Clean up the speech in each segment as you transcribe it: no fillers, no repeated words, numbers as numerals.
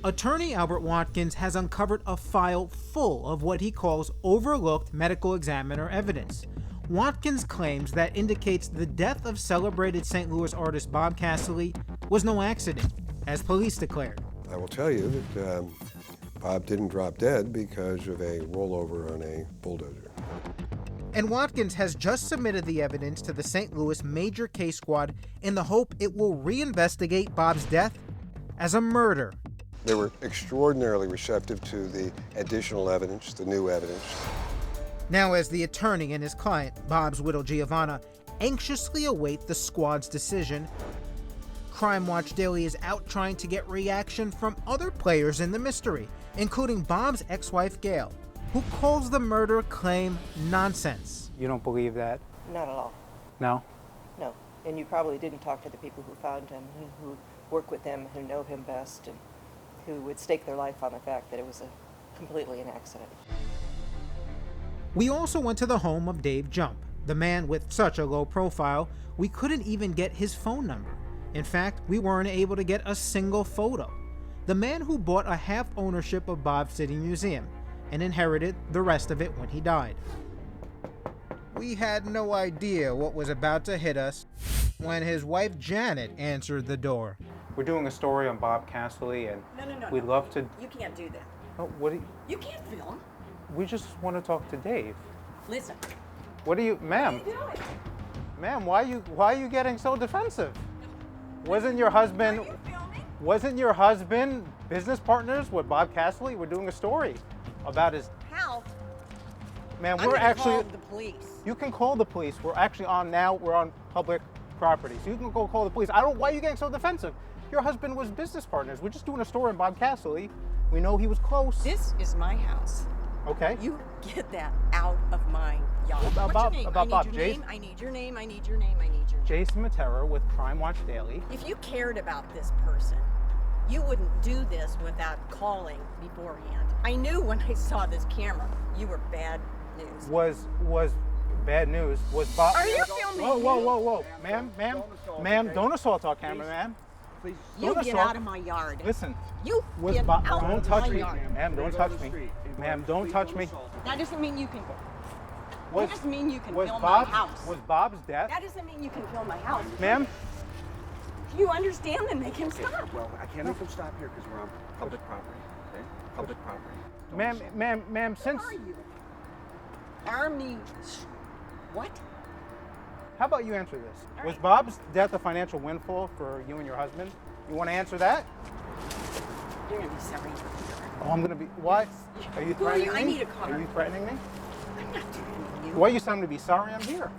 Attorney Albert Watkins has uncovered a file full of what he calls overlooked medical examiner evidence. Watkins claims that indicates the death of celebrated St. Louis artist Bob Cassilly was no accident, as police declared. I will tell you that Bob didn't drop dead because of a rollover on a bulldozer. And Watkins has just submitted the evidence to the St. Louis Major Case Squad in the hope it will reinvestigate Bob's death as a murder. They were extraordinarily receptive to the additional evidence, the new evidence. Now, as the attorney and his client, Bob's widow Giovanna, anxiously await the squad's decision, Crime Watch Daily is out trying to get reaction from other players in the mystery, including Bob's ex-wife Gail, who calls the murder claim nonsense. You don't believe that? Not at all. No? No. And you probably didn't talk to the people who found him, who work with him, who know him best, and who would stake their life on the fact that it was completely an accident. We also went to the home of Dave Jump, the man with such a low profile, we couldn't even get his phone number. In fact, we weren't able to get a single photo. The man who bought a half ownership of Bob's City Museum and inherited the rest of it when he died. We had no idea what was about to hit us when his wife Janet answered the door. We're doing a story on Bob Cassilly, and we'd love to... You can't do that. Oh, what do you... You can't film. We just want to talk to Dave. Listen. What are you... Ma'am. What are you doing? Ma'am, why are you getting so defensive? Wasn't your husband... Are you filming? Wasn't your husband business partners with Bob Cassilly? We're doing a story about his... How? Ma'am, I'm we're gonna actually... call the police. You can call the police. We're actually on now. We're on public property. So you can go call the police. Why are you getting so defensive? Your husband was business partners. We're just doing a story on Bob Cassilly. We know he was close. This is my house. Okay. You get that out of my yard. About What's your name? Bob, I need your Jason. name. I need your name. I need your name. I need your name. Jason Mattera with Crime Watch Daily. If you cared about this person, you wouldn't do this without calling beforehand. I knew when I saw this camera, you were bad news. Was bad news. Was Bob... Are you filming Whoa. Ma'am, don't assault our cameraman. Please. You get out of my yard. Listen. You was get Bob... out Don't of touch my me. yard. Ma'am, don't touch me. Ma'am, don't touch me. That doesn't mean you can... That doesn't mean you can film my house. Was Bob's death... That doesn't mean you can film my house. Ma'am? If you understand, then make him stop. Well, I can't make him stop here because we're on public property, okay? Public property. Ma'am, since... Who are you? Army... What? How about you answer this? Was Bob's death a financial windfall for you and your husband? You want to answer that? You're going to be sorry. Oh, I'm going to be... Why? Are you threatening me? I need a car. Are you threatening me? I'm not threatening you. Why are you telling me to be sorry? I'm here.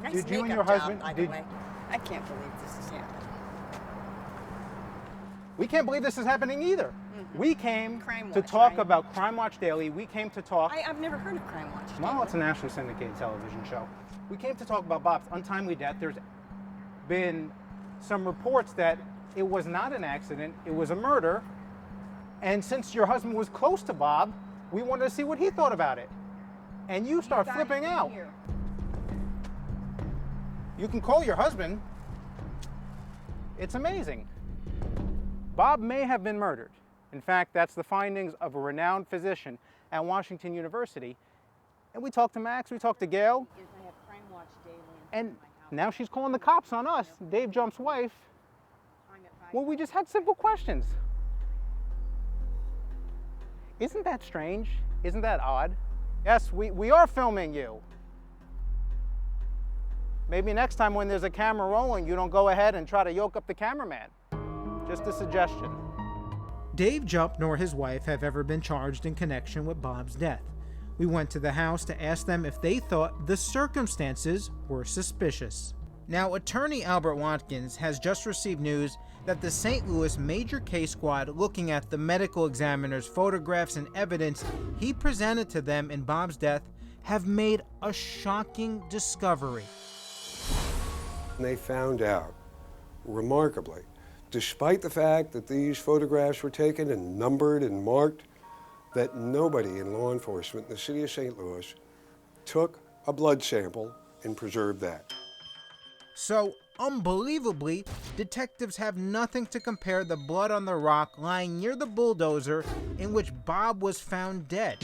Nice Did you and makeup your husband... job, by the way. I can't believe this is happening. We can't believe this is happening either. We came Crime to Watch, talk right? about Crime Watch Daily. We came to talk... I've never heard of Crime Watch. Well, it's a nationally syndicated television show. We came to talk about Bob's untimely death. There's been some reports that it was not an accident, it was a murder. And since your husband was close to Bob, we wanted to see what he thought about it. And you start flipping out. Here. You can call your husband. It's amazing. Bob may have been murdered. In fact, that's the findings of a renowned physician at Washington University. And we talked to Max, we talked to Gail. I have Crime Watch Daily And now she's calling the cops on us, Dave Jump's wife. Well, we just had simple questions. Isn't that strange? Isn't that odd? Yes, we are filming you. Maybe next time when there's a camera rolling, you don't go ahead and try to yoke up the cameraman. Just a suggestion. Dave Jump nor his wife have ever been charged in connection with Bob's death. We went to the house to ask them if they thought the circumstances were suspicious. Now, attorney Albert Watkins has just received news that the St. Louis Major Case Squad, looking at the medical examiner's photographs and evidence he presented to them in Bob's death, have made a shocking discovery. They found out, remarkably, despite the fact that these photographs were taken and numbered and marked, that nobody in law enforcement in the city of St. Louis took a blood sample and preserved that. So, Unbelievably, detectives have nothing to compare the blood on the rock lying near the bulldozer in which Bob was found dead,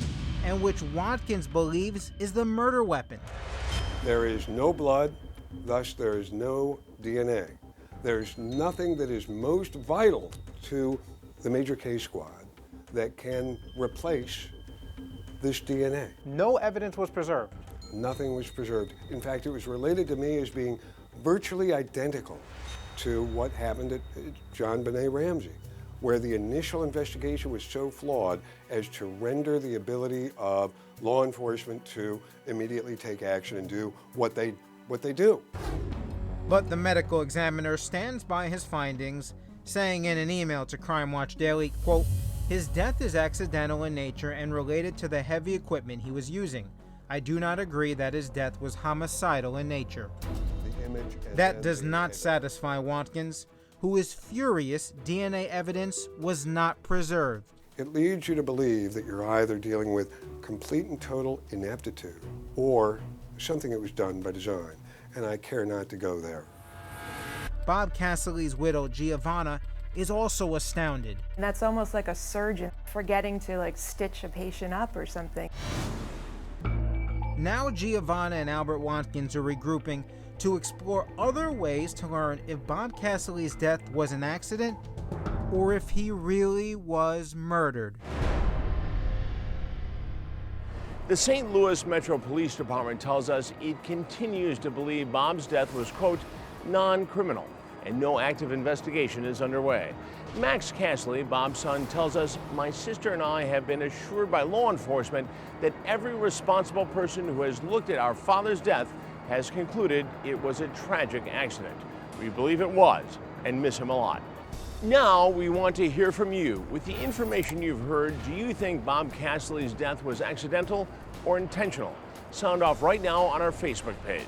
and which Watkins believes is the murder weapon. There is no blood, thus there is no DNA. There's nothing that is most vital to the major case squad that can replace this DNA. No evidence was preserved. Nothing was preserved. In fact, it was related to me as being virtually identical to what happened at John Benet Ramsey, where the initial investigation was so flawed as to render the ability of law enforcement to immediately take action and do what they do. But the medical examiner stands by his findings, saying in an email to Crime Watch Daily, quote, "His death is accidental in nature and related to the heavy equipment he was using. I do not agree that his death was homicidal in nature." That does not satisfy Watkins, who is furious DNA evidence was not preserved. It leads you to believe that you're either dealing with complete and total ineptitude or something that was done by design, and I care not to go there. Bob Cassilly's widow, Giovanna, is also astounded. And that's almost like a surgeon forgetting to stitch a patient up or something. Now Giovanna and Albert Watkins are regrouping to explore other ways to learn if Bob Cassilly's death was an accident or if he really was murdered. The St. Louis Metro Police Department tells us it continues to believe Bob's death was, quote, non-criminal, and no active investigation is underway. Max Cassilly, Bob's son, tells us, "My sister and I have been assured by law enforcement that every responsible person who has looked at our father's death has concluded it was a tragic accident. We believe it was and miss him a lot." Now we want to hear from you. With the information you've heard, do you think Bob Cassilly's death was accidental or intentional? Sound off right now on our Facebook page.